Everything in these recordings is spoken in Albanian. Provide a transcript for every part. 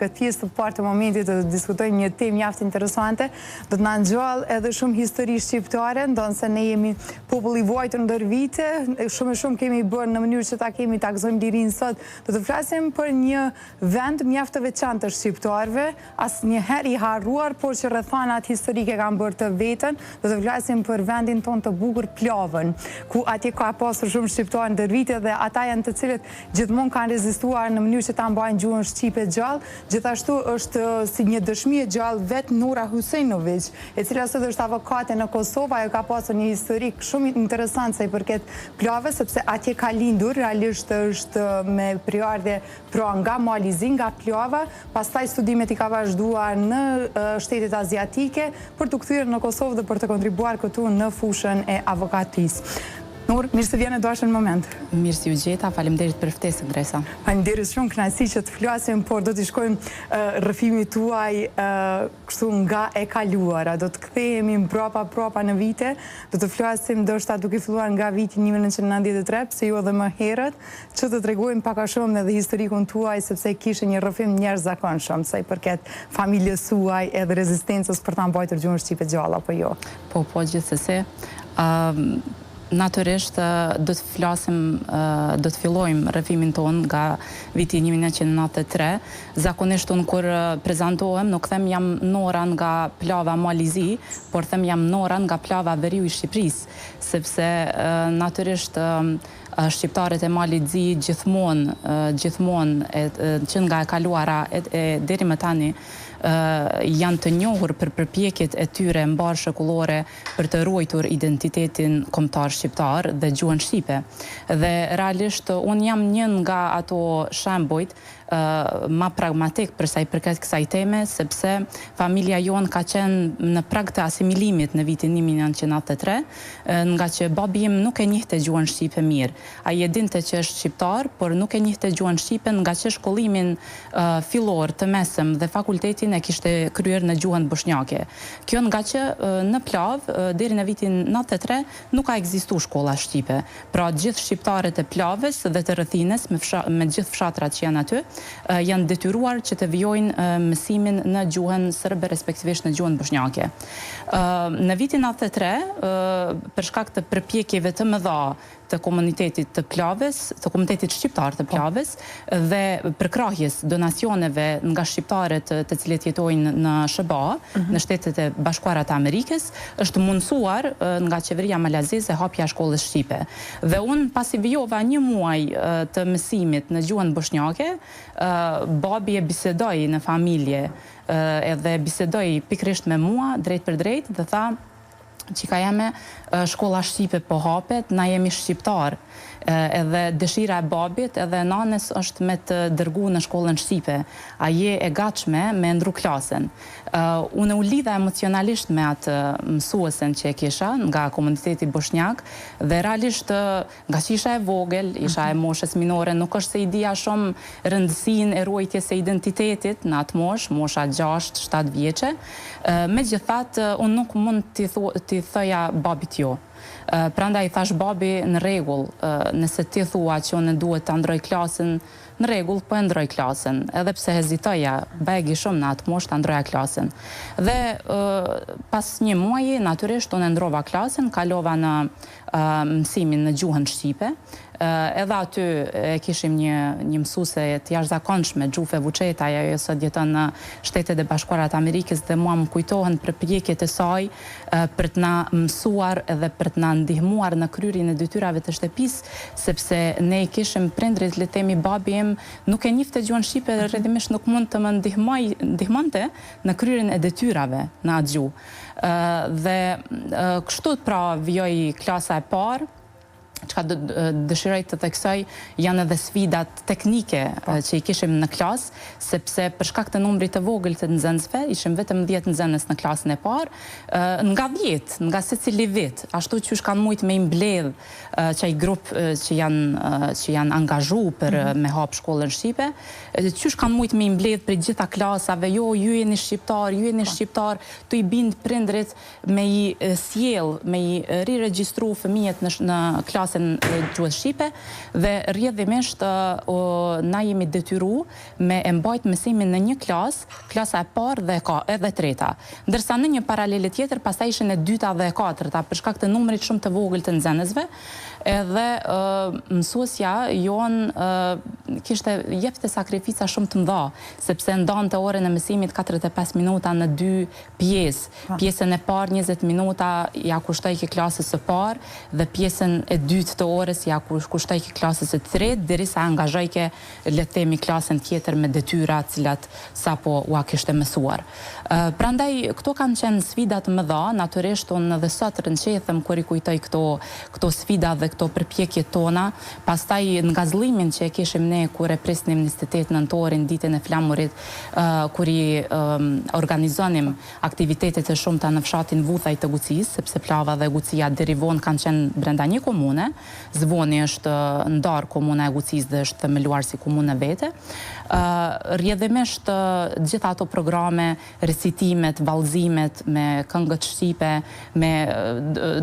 Këtë pjesë të parë të momentit të diskutojmë një temë mjaft interesante, do të na ngjall edhe shumë histori shqiptare, ndonse ne jemi popull i vuajtur ndër vite, shumë kemi bërë në mënyrë që ta kemi ta gëzojmë lirinë sot. Do të flasim për një vend mjaft të veçantë të shqiptarëve, asnjëherë i harruar, por që rrethanat historike kanë bërë të vetën. Do të flasim për vendin tonë të bukur Plovën, ku atje ka pasur shumë shqiptarë ndër vite dhe ata janë të cilët gjithmonë kanë rezistuar në mënyrë që ta mbajnë gjuhën shqipe gjallë. Gjithashtu është si një dëshmi e gjallë vetë Nura Husejnović, e cila sot është avokate në Kosovë, ajo ka pasur një historik shumë interesant sa i përket Plovës, sepse atje ka lindur, realisht është me priardhje nga Malizi, nga Plova, pastaj studimet i ka vazhduar në shtetet aziatike për të kthyer në Kosovë dhe për të kontribuar këtu në fushën e avokatisë. Nur, mirë se vjen e dashur në moment. Mirë si u gjeta, faleminderit për ftesën, Dresa. Faleminderit shumë, kënaqësi që të flasim, por do të shkojmë rrëfimit tuaj kështu nga e kaluara. Do të kthehemi mbrapa në vite, do të flasim ndoshta duke filluar nga viti 1993, pse jo edhe më herët, që të tregojmë pak a shumë edhe historikun tuaj, sepse kishe një rrëfim njerëzakonshëm sa i përket familjes suaj edhe rezistencës për ta mbajtur gjuhën shqipe gjallë apo jo. Po, gjithsesi. Natyrisht do të flasim, do të fillojmë rrëfimin tonë nga viti 1993. Zakonisht unë kur prezantohem, nuk them jam Nora nga Plova Malizi, por them jam Nora nga Plova Veriu i Shqipërisë, sepse natyrisht shqiptarët e Malizi gjithmonë që nga e kaluara deri më tani janë të njohur për përpjekjet e tyre mbar shekullore për të ruajtur identitetin kombëtar shqiptar dhe gjuhën shqipe. Dhe realisht unë jam një nga ato shembujt ma pragmatik për sa i përket kësaj teme, sepse familja jonë ka qenë në prag të asimilimit në vitin 1993, nga që babi im nuk e njihte gjuhën shqipe mirë. Ai e dinte që është shqiptar, por nuk e njihte gjuhën shqipe nga që shkollimin fillor të mesëm dhe fakultetin e kishte kryer në gjuhën bosnjake. Kjo nga që në Plovë deri në vitin 93 nuk ka ekzistuar shkolla shqipe. Pra gjithë shqiptarët e Plovës dhe të rrethines me gjithë fshatrat që janë aty janë detyruar që të vijojnë mësimin në gjuhën serbe, respektivisht në gjuhën bosnjake. Në vitin 93, për shkak të përpjekjeve të mëdha të komunitetit të Plovës, të komunitetit shqiptar të Plovës dhe përkrahjes donacioneve nga shqiptarët të cilët jetojnë në SBA, në Shtetet e Bashkuara të Amerikës, është mundësuar nga qeveria malazeze hapja e shkollës shqipe. Dhe unë pasi vijova një muaj të mësimit në gjuhën bosnjake, babi e bisedoi në familje edhe bisedoi pikrisht me mua drejt për drejt dhe tha: "Qika jeme, shkolla shqipe po hapet, na jemi shqiptar, edhe dëshira e babit edhe nanës është me të dërgu në shkollën shqipe. A je e gatshme me ndru klasen?" Unë u lidha emocionalisht me atë mësuesen që e kisha nga komuniteti bosnjak dhe realisht nga që isha e vogël, isha e moshës minore, nuk është se i dija shumë rëndësinë e ruajtjes së identitetit në atë mosha 6-7 vjeçe. Megjithatë, unë nuk mund t'i thoja babit jo. Prandaj i thash babi, në rregull, nëse ti thua që unë duhet të ndroj klasën, në rregull, po e ndroj klasën, edhe pse hezitoja, begi shumë në atë moshë të ndroja klasën. Dhe pas një muaji, natyrisht, unë ndrova klasën, kalova në mësimin në gjuhën shqipe. Edhe aty e kishim një mësuese të jashtëzakonshme, Xhufe Vuçeta, ajo sot jeton në Shtetet e Bashkuara të Amerikës dhe mua më kujtohen përpjekjet e saj për të na mësuar edhe për të na ndihmuar në kryerjen e detyrave të shtëpisë, sepse ne i kishim prindrit, le të themi babi im nuk e njihte gjuhën shqipe dhe rredimisht nuk mund të më ndihmonte në kryerjen e detyrave në atë gjuhë. Dhe kështu pra vijoi klasa e parë. Çka dëshiroj të theksoj janë edhe sfidat teknike që i kishim në klasë, sepse për shkak të numrit të vogël të nxënësve, ishim vetëm 10 nxënës në klasën e parë, nga 10, nga secili vit, ashtu që kanë mujt me i mbledh çaj grup që janë angazhuar për me hap shkollën shqipe, që kanë mujt me i mbledh për gjitha klasave, jo ju jeni shqiptar, tu i bind prindrit me i sjell, me i riregjistru fëmijët në klasë klasën e gjuhës shqipe dhe rrjedhimisht na jemi detyru me e mbajt mësimin në një klasa e parë dhe edhe treta. Ndërsa në një paralele tjetër, pastaj ishin e dyta dhe e katërta për shkak të numrit shumë të vogël të nxënësve, edhe mësuesja kishte jepte sakrifica shumë të mëdha, sepse ndonte orën e mësimit 45 minuta në 2 pjesë. Pjesën e parë 20 minuta ja kushtoi ke klasës së parë dhe pjesën e dytë të orës ja kushtoi ke klasës së tretë, derisa angazhojke le të themi klasën tjetër me detyra të cilat sapo ua kishte mësuar. Prandaj këto kanë qenë sfida të mëdha, natyrisht unë edhe sot rënqethem kur i kujtoj këto sfida dhe këto përpjekjet tona, pastaj ngazëllimin që e kishim ne kur e prisnim 28 nëntorin, ditën e flamurit, kur i organizonim aktivitetet e shumta në fshatin Vudhaj të Gucis, sepse Plava dhe Gucia deri vonë kanë qenë brenda një komune. Zvoni është ndarë komuna e Gucis dhe është themeluar si komune vete. Rrjedhimisht gjitha ato programe, recitimet, vallëzimet me këngët shqipe, me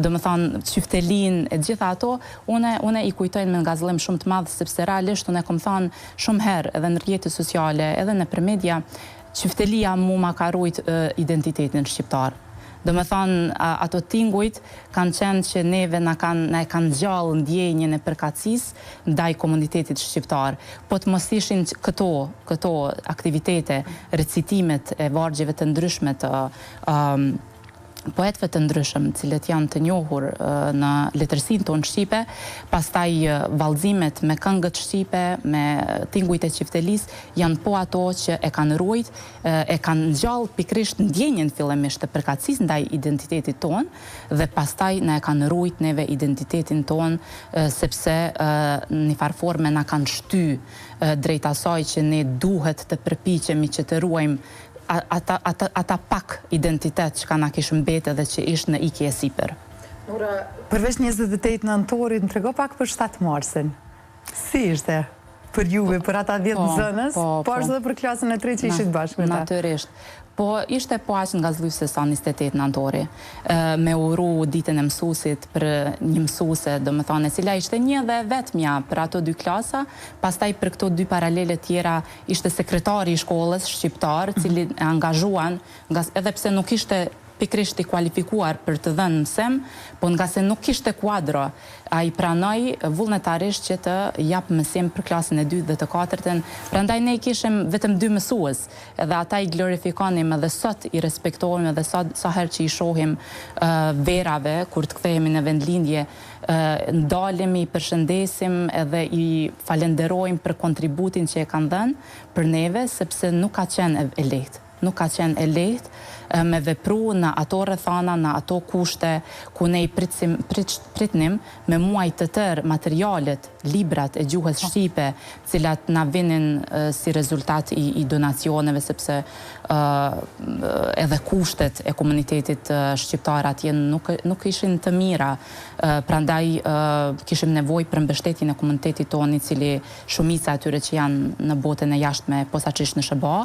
domethënë çiftelin e gjitha ato, une i kujtojnë me ngazëllim shumë të madh, sepse realisht unë kam thënë shumë herë edhe në rrjetet sociale, edhe nëpër media, çiftelia ma ka rujt identitetin shqiptar. Domethënë ato tingujt kanë qenë që neve na e kanë gjallë ndjenjën e përkatësisë ndaj komunitetit shqiptar. Po të mos ishin këto aktivitete, recitimet e vargjeve të ndryshme të poetëve të ndryshëm, cilët janë të njohur në letërsinë tonë shqipe, pastaj vallëzimet me këngët shqipe, me tingujt e çiftelisë, janë po ato që e kanë ruajt, e kanë ngjall pikërisht ndjenjen fillimisht të përkatësisë ndaj identitetit tonë dhe pastaj na e kanë ruajt neve identitetin tonë, sepse në një farë forme na kanë shty drejt asaj që ne duhet të përpiqemi që të ruajmë ata pak identitet që ka na kishë mbete dhe që ishtë në ikje e sipër. Përveç 28 nëntorit, më trego pak për 7 marsin. Si ishte për juve, për ata 10 zënës, po ashtë dhe për klasën e 3 që ishit bashkë me ta? Natyrisht. Po ishte po aq ngazëlluese sa 28 nëntori, me uru ditën e mësuesit për një mësuese, domethënë, e cila ishte një dhe vetmja për ato 2 klasa, pastaj për këto 2 paralele tjera ishte sekretari i shkollës shqiptar, cili e angazhuan, edhe pse nuk ishte pikrisht i kualifikuar për të dhënë mësim, po nga se nuk kishte kuadro, a i pranoj vullnetarisht që të jap mësim për klasën e 2 dhe të 4-ën, prandaj ne i kishim vetëm 2 mësues, edhe ata i glorifikonim edhe sot i respektohim edhe sa herë që i shohim verave, kur të kthehemi në vendlindje, ndalemi, i përshëndesim edhe i falenderojmë për kontributin që e kanë dhënë për neve, sepse nuk ka qenë e lehtë. Nuk ka qenë e lehtë me vepru në ato rrethana, në ato kushte ku ne i pritnim me muaj të tërë materialet, librat e gjuhës shqipe, cilat na vinin si rezultat i donacioneve, sepse edhe kushtet e komunitetit shqiptar atje nuk ishin të mira, prandaj kishim nevojë për mbështetjen e komunitetit tonë, i cili shumica atyre që janë në botën e jashtme posaçërisht në SBA,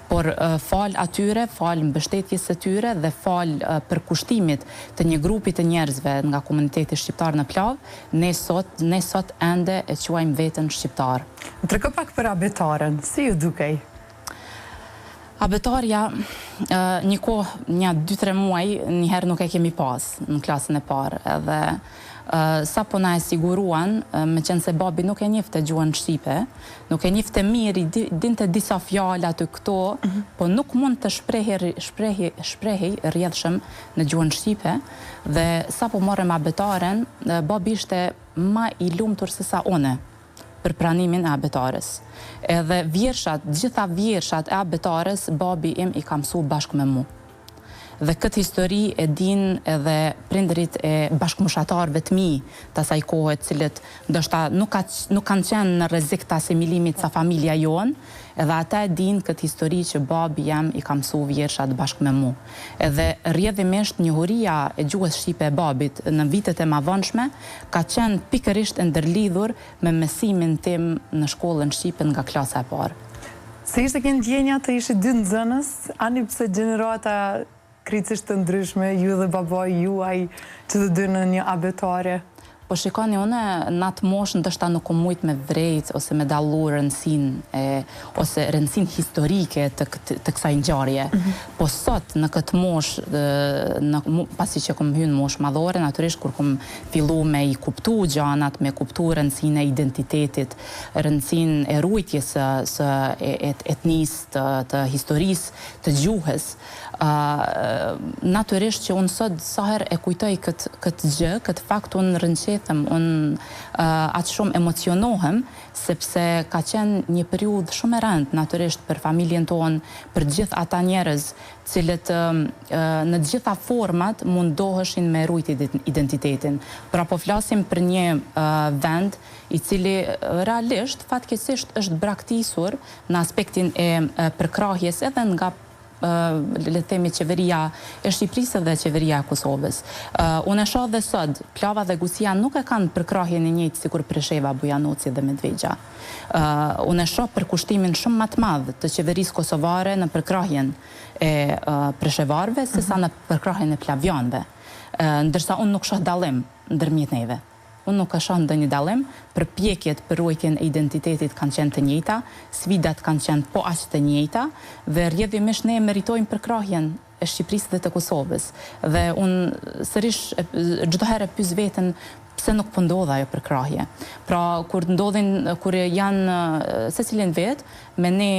por fal atyre, fal mbështetjes së tyre dhe fal përkushtimit të një grupi të njerëzve nga komuniteti shqiptar në Plavë, ne sot ende e quajmë veten shqiptar. Trego pak për abetaren, si ju dukej? Abetarja, një kohë, një 2-3 muaj, njëherë nuk e kemi pas në klasën e parë, edhe sa po na e siguruan, me qenë se babi nuk e njefte gjuhën shqipe, nuk e njefte mirë, dinte disa fjala të këto, po nuk mund të shprehej rrjedhshëm në gjuhën shqipe, dhe sa po morëm abetaren, babi ishte ma i lumtur se sa une për pranimin e abetares. Edhe gjitha vjershat e abetares, babi im i ka mësuar bashkë me mu. Dhe këtë histori e din edhe prindërit e bashkëmoshatarëve të mi të asaj kohe, cilët ndoshta nuk kanë qenë në rrezik të asimilimit sa familja jonë, edhe ata e din këtë histori që babi jam i ka mësuar vjershat bashkë me mu. Edhe rrjedhimisht njohuria e gjuhës shqipe e babit në vitet e mëvonshme ka qenë pikërisht e ndërlidhur me mësimin tim në shkollën shqipe nga klasa e parë. Se ishte kënë ndjenja të ishit 2 nxënës, ani pse gjenerata kricisht të ndryshme, ju dhe babaj juaj, që të dy në një abetare? po shikoni une në atë moshë ndoshta nuk kom mujt me vrejt ose me dallu rëndësinë ose rëndësinë historike të kësaj ngjarje. Po sot në këtë moshë pasi që kom hyrë në moshë madhore, natyrisht kur kom fillu me i kuptu gjanat, me kuptu rëndësinë e identitetit, rëndësinë e ruajtjes së etnisë, të historisë, të gjuhës, natyrisht që unë sot saher e kujtoj këtë gjë, këtë fakt unë rënqethem, unë atë shumë emocionohem, sepse ka qenë një periudhë shumë e rëndë, natyrisht për familjen tonë, për gjithë ata njerëz, cilët në gjitha format mundoheshin me rujt identitetin. Pra po flasim për një vend i cili realisht, fatkeqësisht është braktisur në aspektin e përkrahjes edhe nga le të themi qeveria e Shqipërisë dhe qeveria e Kosovës. Unë e shoh dhe sot, Plava dhe Gusia nuk e kanë përkrahjen e njëjtë sikur Presheva, Bujanoci dhe Medvegja. Unë e shoh përkushtimin shumë më të madh të qeverisë kosovare në përkrahjen e preshevarëve sesa në përkrahjen e plavianëve. Ndërsa unë nuk shoh dallim ndërmjet neve. Unë nuk e shoh ndonjë dallim, përpjekjet për ruajtjen e identitetit kanë qenë të njëjta, sfidat kanë qenë po aq të njëjta dhe rrjedhimisht ne meritojmë përkrahjen e Shqipërisë dhe të Kosovës. Dhe unë sërish çdo herë pyes veten pse nuk po ndodh ajo përkrahje. Pra kur janë secilin vet me ne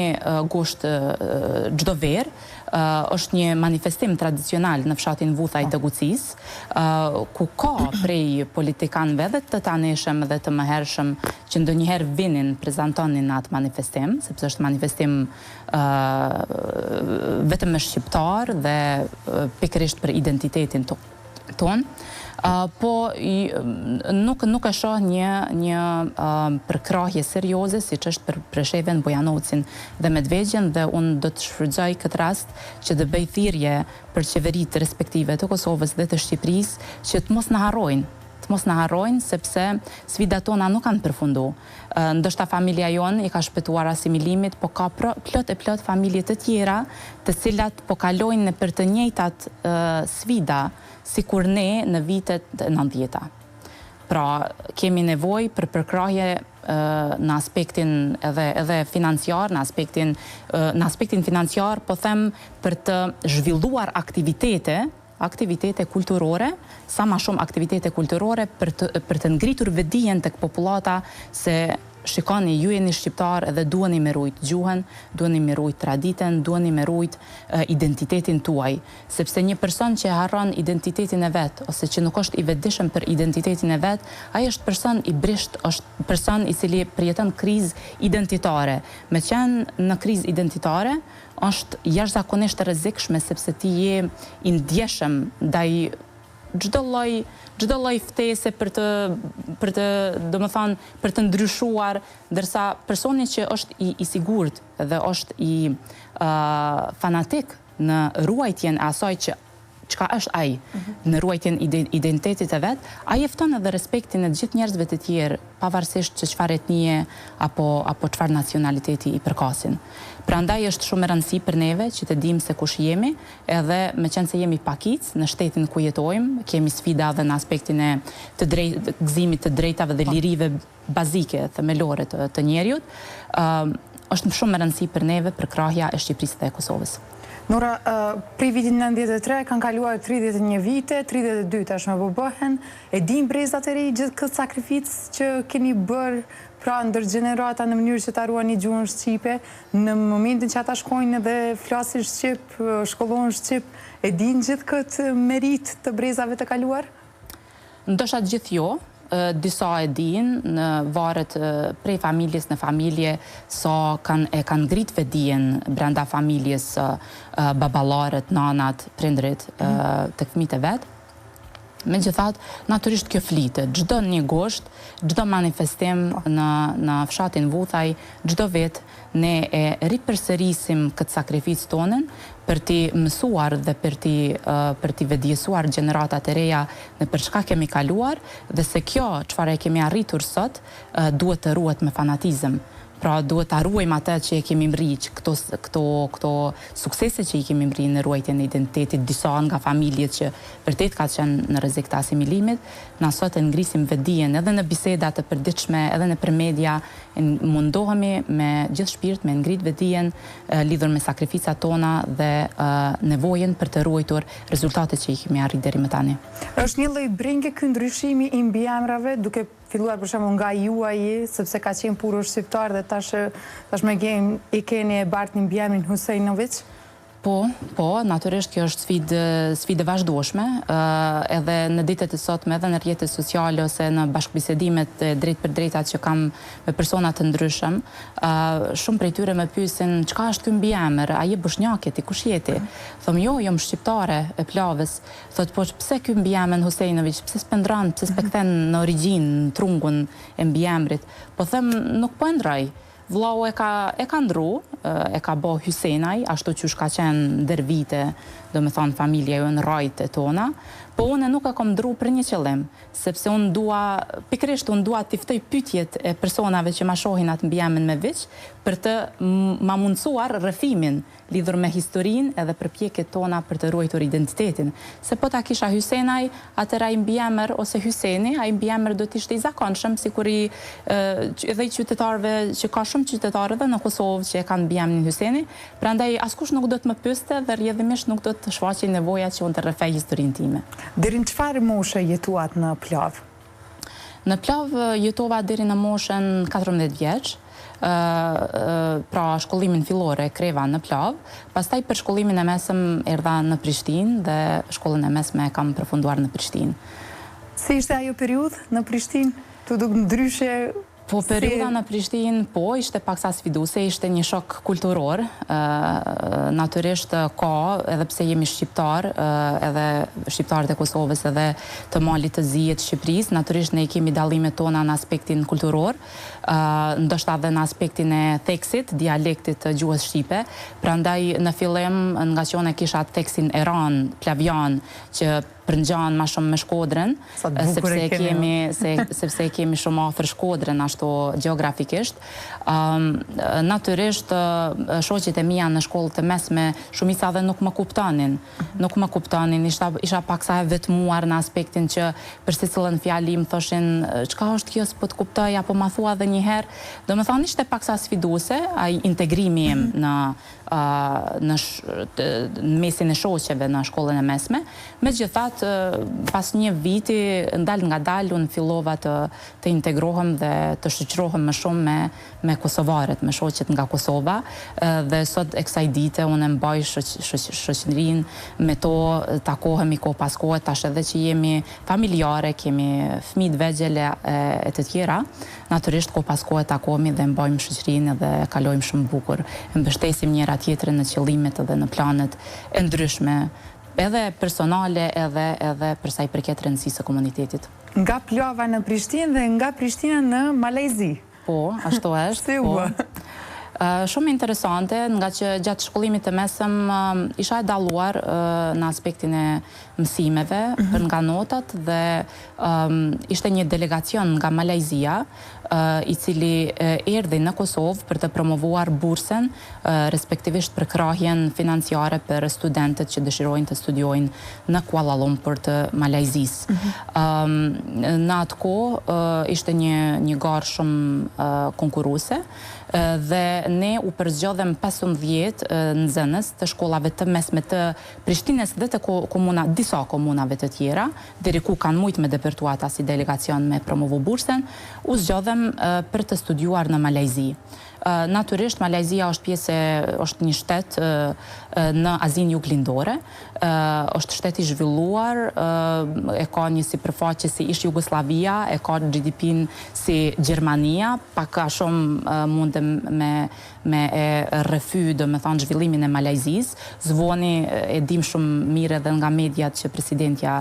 gusht çdo verë, është një manifestim tradicional në fshatin Vuthaj të Gucis, ku ka prej politikanëve dhe të taneshëm dhe të mëhershëm që ndonjëherë vinin, prezantonin atë manifestim, sepse është manifestim vetëm me shqiptar dhe pikërisht për identitetin ton. Po nuk e shoh një përkrahje serioze siç është për Preshevën, Bujanocin dhe Medvegjen dhe unë do të shfrytëzoj këtë rast që të bëj thirrje për qeveritë respektive të Kosovës dhe të Shqipërisë që të mos na harrojnë, sepse sfidat tona nuk kanë përfundu. Ndoshta familja jonë i ka shpëtuar asimilimit, po ka plot familje të tjera të cilat po kalojnë në për të njëjtat sfida sikur ne në vitet 90-ta. Pra, kemi nevojë për përkrahje në aspektin edhe financiar, në aspektin financiar, po them për të zhvilluar aktivitete kulturore, sa ma shumë aktivitete kulturore për të ngritur vedijen tek popullata se shikoni, ju jeni shqiptar edhe duheni me rujt gjuhën, duheni me rujt traditën, duheni me rujt identitetin tuaj. Sepse një person që harron identitetin e vet, ose që nuk është i vetëdijshëm për identitetin e vet, ai është person i brisht, është person i cili përjeton krizë identitare. Me qenë në krizë identitare, është jashtëzakonisht e rrezikshme sepse ti je i ndjeshëm ndaj çdo lloj ftese për të ndryshuar, ndërsa personi që është i sigurt dhe është i fanatik në ruajtjen e asaj çka është ai, në ruajtjen identitetit e vet, ai e fton edhe respektin e gjithë njerëzve të tjerë, pavarësisht që çfarë etnie apo çfarë nacionaliteti i përkasin. Prandaj është shumë e rëndësishme për neve që të dimë se kush jemi, edhe me qenë se jemi pakic në shtetin ku jetojmë, kemi sfida edhe në aspektin e gëzimit të drejtave dhe lirive bazike, themelore të njeriut, është shumë e rëndësishme për neve përkrahja e Shqipërisë dhe e Kosovës. Nora, prej vitit 93 kanë kaluar 31 vite, 32 tashmë po bëhen, e dim brezat e ri gjithë këtë sakrificë që keni bërë pra ndër gjenerata në mënyrë që ta ruani gjuhën shqipe, në momentin që ata shkojnë dhe flasin shqip, shkollohen shqip, e din gjithë këtë merit të brezave të kaluar? Ndoshta gjithë jo, disa e din, në varet prej familjes në familje, sa e kanë ngrit vedijen brenda familjes baballarët, nanat, prindrit të fëmijët e vet. Megjithatë, natyrisht kjo flitet. Çdo një gusht, çdo manifestim në fshatin Vuthaj, çdo vit ne e ripërsërisim këtë sakrificë tonën për t'i mësuar dhe për t'i vedjesuar gjeneratat e reja në për çka kemi kaluar dhe se kjo çfarë e kemi arritur sot duhet të ruhet me fanatizëm. Pra duhet ta ruajmë atë që e kemi mriq, këto suksese që i kemi mri në ruajtjen e identitetit, disa nga familjet që vërtet ka qenë në rrezik të asimilimit, na sot e ngrisim vetdijen edhe në biseda të përditshme, edhe nëpër media, mundohemi me gjithë shpirt me ngrit vetdijen lidhur me sakrificat tona dhe nevojën për të ruajtur rezultatet që i kemi arrit deri më tani. Është një lloj brengue ky ndryshimi i mbiemrave, duke filluar për shembull nga juaji, sepse ka qenë puro shqiptar dhe tash me i keni e bart një mbiemrin Husejnović? Po, natyrisht kjo është sfidë vazhdueshme, edhe në ditët e sotme, edhe në rrjetet sociale ose në bashkëbisedimet drejt për drejtat që kam me persona të ndryshëm, shumë prej tyre më pyesin çka është ky mbiemër, a je bosnjake ti, kush je ti? Them jo, jam shqiptare e Plavës. Thot po pse ky mbiemër Husejnović, pse s'pendron, pse s'pekthen në origjinë, në trungun e mbiemrit? Po them nuk po e ndroj. Vllau e ka ndru, e ka bo Hysenaj, ashtu që ka qenë der vite, do me thonë familja jo në rajt e tona, po unë nuk e kom ndru për një qëllim, sepse unë pikrisht unë dua t'i ftoj pyetjet e personave që ma shohin atë mbiemrin me viç, për të ma mundësuar rrëfimin lidhur me historinë edhe përpjekjet tona për të ruajtur identitetin. Se po ta kisha Hysenaj, atëra ai mbiemër ose Hyseni, ai mbiemër do të ishte i zakonshëm, sikur edhe i qytetarëve që ka shumë qytetarë edhe në Kosovë që e kanë mbiemrin Hyseni, prandaj askush nuk do të më pyeste dhe rrjedhimisht nuk do të shfaqej nevoja që unë të rrëfej historinë time. Deri në çfarë moshe jetuat në Plavë? Në Plavë jetova deri në moshën 14 vjeç. Pra shkollimin fillore kreva në Plavë, pastaj për shkollimin e mesëm erdha në Prishtinë dhe shkollën e mesme e kam përfunduar në Prishtinë. Si ishte ajo periudhë në Prishtinë? Tu duk ndryshe? Po, periuda në Prishtinë, po, ishte paksa sfiduese, ishte një shok kulturor. Natyrisht ka, edhe pse jemi shqiptar, edhe shqiptarët e Kosovës edhe të malit të zi të Shqipërisë, natyrisht ne kemi dallimet tona në aspektin kulturor, ndoshta edhe në aspektin e theksit, dialektit të gjuhës shqipe. Prandaj në fillim, nga që unë kisha theksin eran, plavjan, që përngjan ma shumë me Shkodrën, sepse kemi shumë afër Shkodrën ashtu geografikisht. Natyrisht, shoqet e mia në shkollët e mesme shumica dhe nuk më kuptonin. Nuk më kuptonin, isha paksa e vetmuar në aspektin që për secilën fjali më thoshin çka është kjo, s'po të kuptoj, apo ma thua edhe një herë. Do me thonë ishte paksa sfiduese, ai integrimi im në mesin e shoqeve në shkollën e mesme. Megjithatë, pas një viti, ndal nga dal, unë fillova të integrohem dhe të shoqërohem më shumë me kosovarët, me shoqet nga Kosova, dhe sot e kësaj dite unë e mbaj shoqërinë me to, takohemi kohë pas kohë, tash edhe që jemi familjare, kemi fëmijë të vegjël e të tjera, natyrisht kohë pas kohë takohemi dhe mbajmë shoqërinë dhe kalojmë shumë bukur. Mbështesim njëra tjetrën në qëllimet edhe në planet e ndryshme, edhe personale edhe për sa i përket rëndësisë së komunitetit. Nga Plava në Prishtinë dhe nga Prishtina në Malajzi. Po, ashtu është. Shumë interesante, nga që gjatë shkollimit të mesëm isha e dalluar në aspektin e mësimeve, për nga notat, dhe ishte një delegacion nga Malajzia, i cili erdhi në Kosovë për të promovuar bursen, respektivisht për krahjen financiare për studentët që dëshirojnë të studiojnë në Kuala Lumpur të Malajzisë. Në atë kohë ishte një garë shumë konkurruese, dhe ne u përzgjodhem 15 nxënës të shkollave të mesme të Prishtinës dhe të disa komunave të tjera, deri ku kanë mujt me depërtuata si delegacion me promovu bursen, u zgjodhem për të studiuar në Malajzi. Natyrisht, Malajzia është një shtet në Azinë Juglindore, është shtet i zhvilluar, e ka një sipërfaqe si ish Jugoslavia, e ka GDP-n si Gjermania, pak ka shumë mundem me e rrëfy, do me thonë, zhvillimin e Malajzis. Zvoni e dim shumë mire dhe nga mediat që presidentja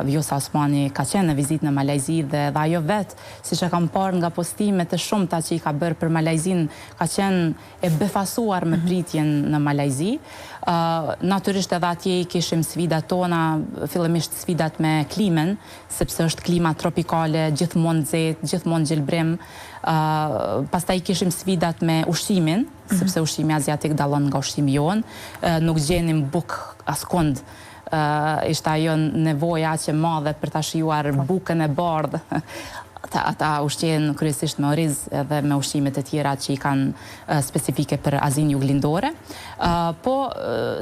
Vjosa Osmani ka qenë në vizit në Malajzi, dhe ajo vetë, si që kam parë nga postimet e shumta që i ka bërë për Malajzin, ka qenë e befasuar me pritjen në Malajzi. Natyrisht edhe atje i kishim sfidat tona, fillimisht sfidat me klimën, sepse është klima tropikale, gjithmonë nxehtë, gjithmonë gjelbrim, Pastaj kishim sfidat me ushqimin, sepse ushqimi aziatik dallon nga ushqimi jon, nuk gjenim bukë askund. Ishte ajo nevoja që madhe për ta shijuar bukën e bardhë. Ata ushqen kryesisht me oriz edhe me ushqimet e tjera që i kanë specifike për Azinë Juglindore. Po,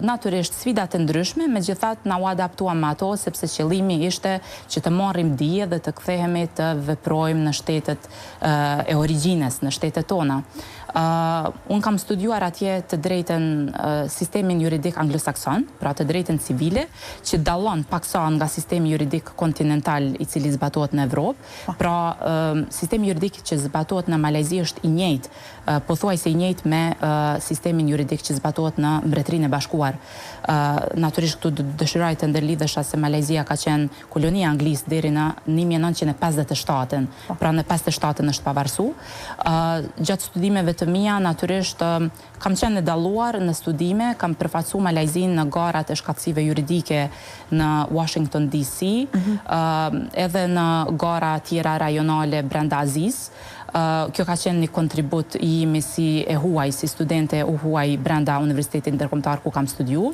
natyrisht, sfidat e ndryshme, megjithatë na u adaptuam me ato, sepse qëllimi ishte që të marrim dije dhe të kthehemi të veprojmë në shtetet e origjines, në shtetet tona. Unë kam studiuar atje të drejtën sistemin juridik anglosakson, pra të drejtën civile, që dallon paksa nga sistemi juridik kontinental i cili zbatohet në Evropë. Pra, sistemi juridik që zbatohet në Malajzi është i njëjtë, pothuajse i njëjtë me sistemin juridik që zbatohet në Mbretërinë e Bashkuar. Natyrisht këtu dëshiroj të ndërlidhesha se Malajzia ka qenë kolonia anglisë deri në 1957-ën, pra në 57-ën është pavarësu. Gjatë studimeve të mia, natyrisht kam qenë dalluar në studime, kam përfaqësuar Malajzinë në garat e shkatësive juridike në Washington DC, edhe në gara tjera rajonale brenda Azisë. Kjo ka qenë një kontribut i imi si e huaj, si studente u huaj brenda Universitetit Ndërkombëtar ku kam studiu.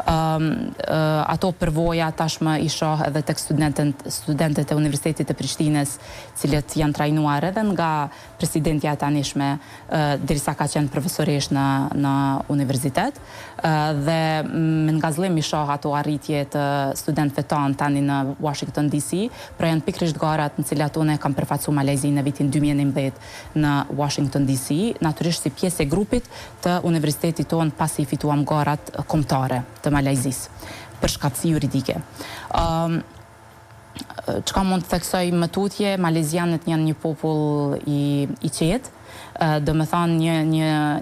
Ato përvoja tashmë i shoh edhe tek studentët e Universitetit të Prishtinës, cilët janë trajnuar edhe nga presidentja e tanishme, derisa ka qenë profesoresh në universitet, dhe me ngazllim i shoh ato arritje të studentëve tanë tani në Washington DC, pra janë pikërisht garat në cilat unë kam përfaqësuar Malajzinë në vitin 2011 në Washington DC, natyrisht si pjesë e grupit të universitetit tonë pasi i fituam garat kombëtare të Malajzisë për shkatësi juridike. Çka mund të theksoj më tutje, malajzianët janë një popull i qetë, do me thonë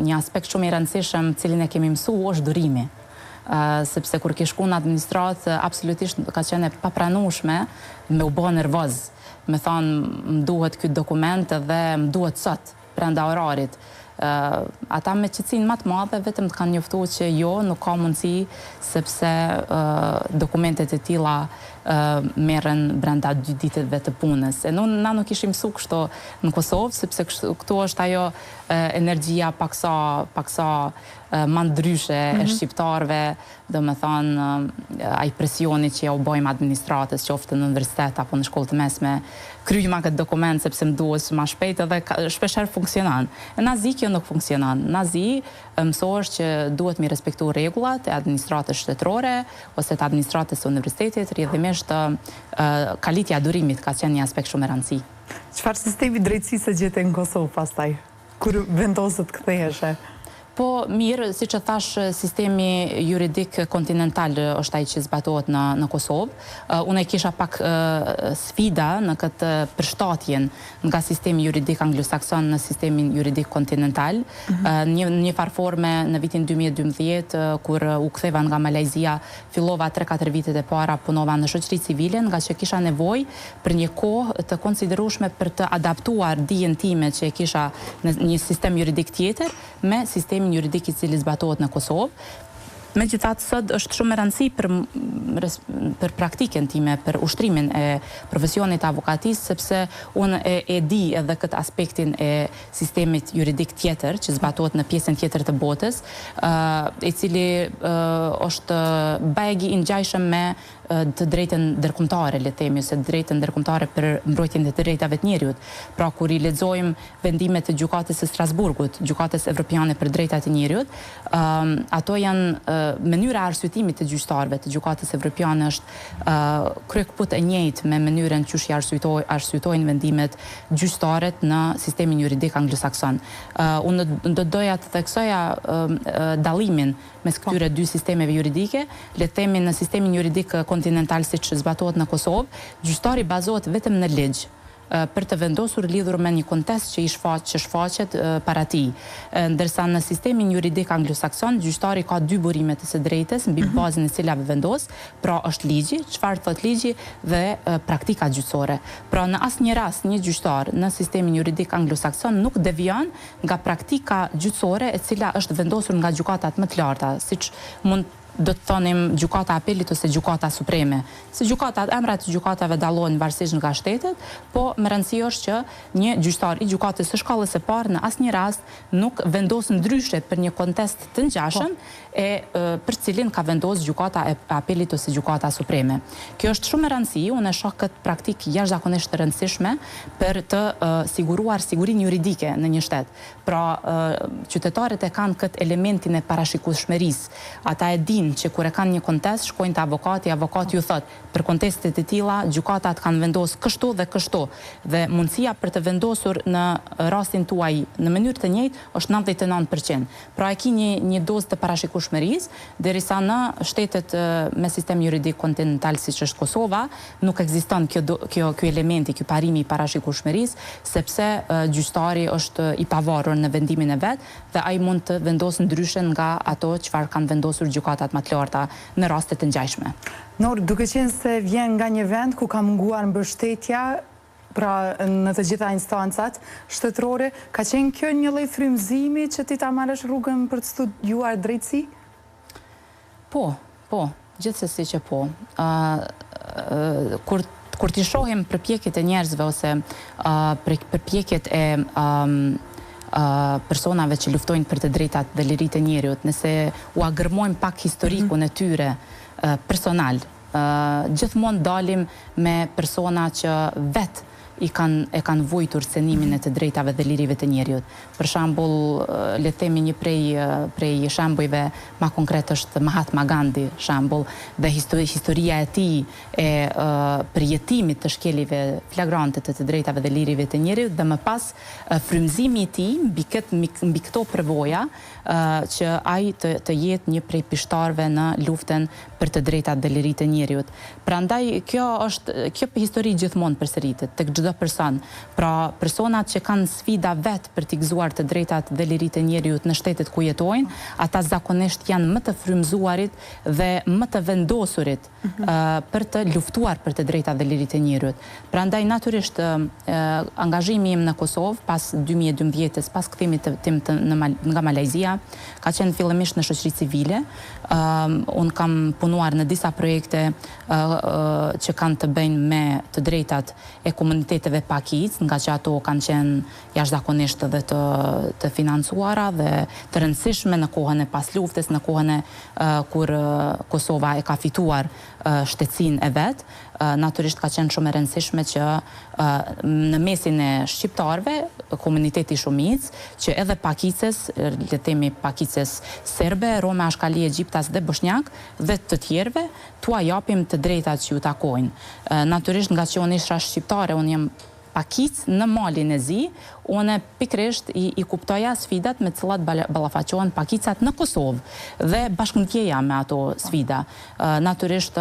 një aspekt shumë i rëndësishëm cilin e kemi mësu është durimi. Sepse kur ke shku në administratë, absolutisht ka qenë e papranueshme me u bë nervoz. Me thonë, më duhet këtë dokument dhe më duhet sot, brenda orarit. Ata me qetësinë më të madhe vetëm të kanë njoftuar që jo, nuk ka mundësi sepse dokumentet e tilla merren brenda 2 ditëve të punës. E na nuk ishim mësuar kështu në Kosovë, sepse këtu është ajo energjia paksa më ndryshe e shqiptarëve, do me thonë ai presioni që ja u bojmë administratës, qoftë në universitet apo në shkollë të mesme, kryjma këtë dokument sepse më duhet më shpejt edhe shpeshherë funksionon. Në Azi kjo nuk funksionon. Në Azi mësohesh që duhet mi respektu rregullat e administratës shtetërore ose të administratës së universitetit, rrjedhimisht kalitja e durimit ka qenë një aspekt shumë i rëndësishëm. Çfarë sistemi drejtësisë gjete në Kosovë pastaj, kur vendosët ktheheshe? Po mirë, si që thash, sistemi juridik kontinental është ai që zbatohet në Kosovë. Unë e kisha pak sfida në këtë përshtatjen nga sistemi juridik anglosakson në sistemin juridik kontinental. Një farforme në vitin 2012, kur u ktheva nga Malajzia, fillova 3-4 vitet e para punova në shoqëri civile, nga që kisha nevojë për një kohë të konsiderueshme për të adaptuar dijen time që e kisha në një sistem juridik tjetër me sistemin juridik i cili zbatohet në Kosovë. Megjithatë, sot është shumë e rëndësishme për praktikën time, për ushtrimin e profesionit avokatisë, sepse unë e di edhe këtë aspektin e sistemit juridik tjetër, që zbatohet në pjesën tjetër të botës, i cili është bajegi i ngjajshëm me të drejtën ndërkombëtare, le të themi, ose drejtën ndërkombëtare për mbrojtjen e të drejtave të njerëzit. Pra kur i lexojmë vendimet të Gjykatës së Strasburgut, Gjykatës Evropiane për Drejtat e Njerëzit, ato janë mënyra e arsyetimit të gjyqtarëve të Gjykatës Evropiane është kryekput e njëjtë me mënyrën që i arsytojnë vendimet gjyqtarët në sistemin juridik anglosakson. Unë do doja të theksoja dallimin mes këtyre dy sistemeve juridike, le të themi në sistemin juridik kontinental siç zbatohet në Kosovë, gjyqtari bazohet vetëm në ligj për të vendosur lidhur me një kontest që shfaqet para tij. Ndërsa në sistemin juridik anglosakson, gjyqtari ka 2 burime të së drejtës mbi bazën e cilave vendos, pra është ligji, çfarë thot ligji dhe praktika gjyqësore. Pra në asnjë rast një gjyqtar në sistemin juridik anglosakson nuk devion nga praktika gjyqësore e cila është vendosur nga gjykatat më të larta, siç mund do të thonim gjykata e apelit ose gjykata supreme. Se emrat e gjykatave dallohen varësisht nga shtetet, po më rëndësi është që një gjyqtar i gjykatës së shkallës së parë në asnjë rast nuk vendos ndryshe për një kontest të ngjashëm për cilin ka vendosur gjykata e apelit ose gjykata supreme. Kjo është shumë e rëndësishme, unë e shoh këtë praktikë jashtëzakonisht të rëndësishme për të siguruar sigurinë juridike në një shtet. Pra, qytetarët e kanë këtë elementin e parashikueshmërisë. Ata e dinë që kur e kanë një kontest, shkojnë te avokati ju thotë për kontestet e tilla gjykatat kanë vendosur kështu dhe kështu. Dhe mundësia për të vendosur në rastin tuaj në mënyrë të njëjtë është 99%. Pra e ki një dozë të parashikueshmërisë, derisa në shtetet me sistem juridik kontinental siç është Kosova, nuk ekziston ky elementi, ky parimi i parashikueshmërisë, sepse gjyqtari është i pavarur në vendimin e vet dhe ai mund të vendosë ndryshe nga ato çfarë kanë vendosur gjykatat më të larta në raste të ngjashme. Nor, duke qenë se vjen nga një vend ku ka munguar mbështetja, pra në të gjitha instancat shtetërore, ka qenë kjo një lloj frymëzimi që ti ta marrësh rrugën për të studiuar drejtësi? Po, gjithsesi që po. Kur ti shohim përpjekjet e njerëzve ose përpjekjet e personave që luftojnë për të drejtat dhe liritë e njerëzit, nëse u agërmojmë pak historikun e tyre personal, gjithmonë dalim me persona që vetë e kanë vujtur senimin e të drejtave dhe lirive të njerëzit. Për shembull, le të themi një prej shembujve më konkret është Mahatma Gandhi, shembull, dhe historia e tij e përjetimit të shkeljeve flagrante të drejtave dhe lirive të njerëzit dhe më pas frymëzimi i tij mbi këto përvoja që ai të jetë një prej pishtarëve në luftën për të drejtat dhe liritë të njerëzit. Prandaj kjo histori gjithmonë përsëritet tek çdo person. Pra, personat që kanë sfida vetë për t'i gëzuar të drejtat dhe liritë e njerëzit në shtetet ku jetojnë, ata zakonisht janë më të frymëzuarit dhe më të vendosurit për të luftuar për të drejtat dhe liritë e njerëzit. Prandaj natyrisht angazhimi im në Kosovë pas 2012-s, pas kthimit tim nga Malajzia, ka qenë fillimisht në shoqëri civile. Unë kam punuar në disa projekte që kanë të bëjnë me të drejtat e komuniteteve pakic, nga që ato kanë qenë jashtëzakonisht dhe të financuara dhe të rëndësishme në kohën e pas luftës, në kohën e kur Kosova e ka fituar shtetësinë e vet. Natyrisht ka qenë shumë e rëndësishme që në mesin e shqiptarëve, komuniteti shumic, që edhe pakices, le të themi pakices serbe, rome, ashkali, egjiptas dhe bosnjak dhe të tjerëve, t'ua japim të drejtat që ju takojnë. Natyrisht nga që unë isha shqiptare, unë jam pakic në malin e zi, unë pikrisht i kuptoja sfidat me cilat ballafaqohen pakicat në Kosovë dhe bashkëndjeja me ato sfida. Natyrisht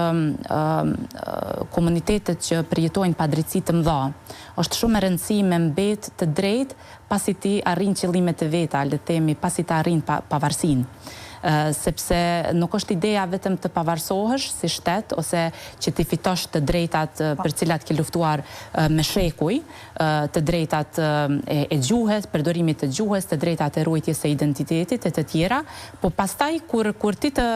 komunitetet që përjetojnë padrejtësi të mëdha, është shumë e rëndësishme me mbet të drejtë pasi ti arrin qëllimet e veta, le të themi pasi ta arrin pavarësinë. Sepse nuk është ideja vetëm të pavarësohesh si shtet ose që ti fitosh të drejtat për cilat ke luftuar me shekuj, të drejtat e gjuhës, përdorimit të gjuhës, të drejtat e ruajtjes së identitetit e të tjera, po pastaj kur ti të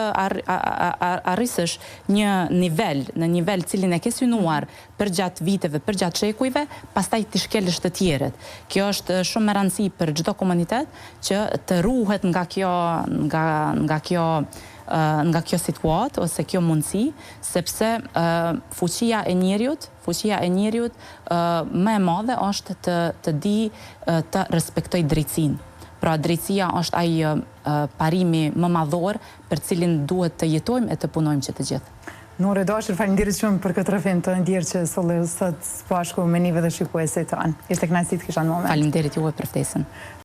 arrisësh një nivel cilin e ke synuar për gjatë viteve, për gjatë shekujve, pastaj ti shkelësh të tjerët. Kjo është shumë e rëndësishme për çdo komunitet që të ruhet nga kjo situatë ose kjo mundësi, sepse fuqia e njerëzit më e madhe është të di të respektoj drejtsinë. Pra drejtësia është ai parimi më madhor për cilin duhet të jetojmë e të punojmë që të gjithë. Nore dashur, faleminderit shumë për këtë rrëfim të ndjerë që sot bashku me nive dhe shikuesit tanë. Ishte kënaqësi të kisha në moment. Faleminderit juve për ftesën.